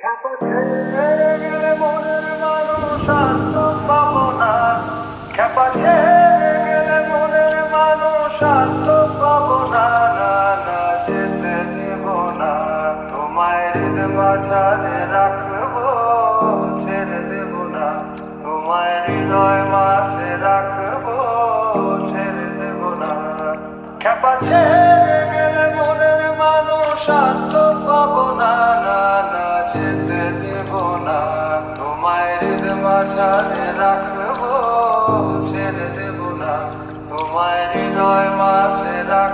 খ্যাপা ছেড়ে গেলে মনের মানুষ আর তো পাবো না। খ্যাপা ছেড়ে গেলে মনের মানুষ আর তো পাবো না। না না, যেতে দিব না, তোমায় হৃদ মাঝারে রাখবো, ছেড়ে দেব না, তোমায় হৃদয় মাঝে রাখবো, ছেড়ে দেব না। খ্যাপা ছেড়ে গেলে মনের মানুষ আর তো পাবো না। না না, যেতে দেব না, তোমায় হৃদ মাঝারে রাখবো, ছেড়ে দেব না, তোমায় হৃদয় মাঝে রাখবো।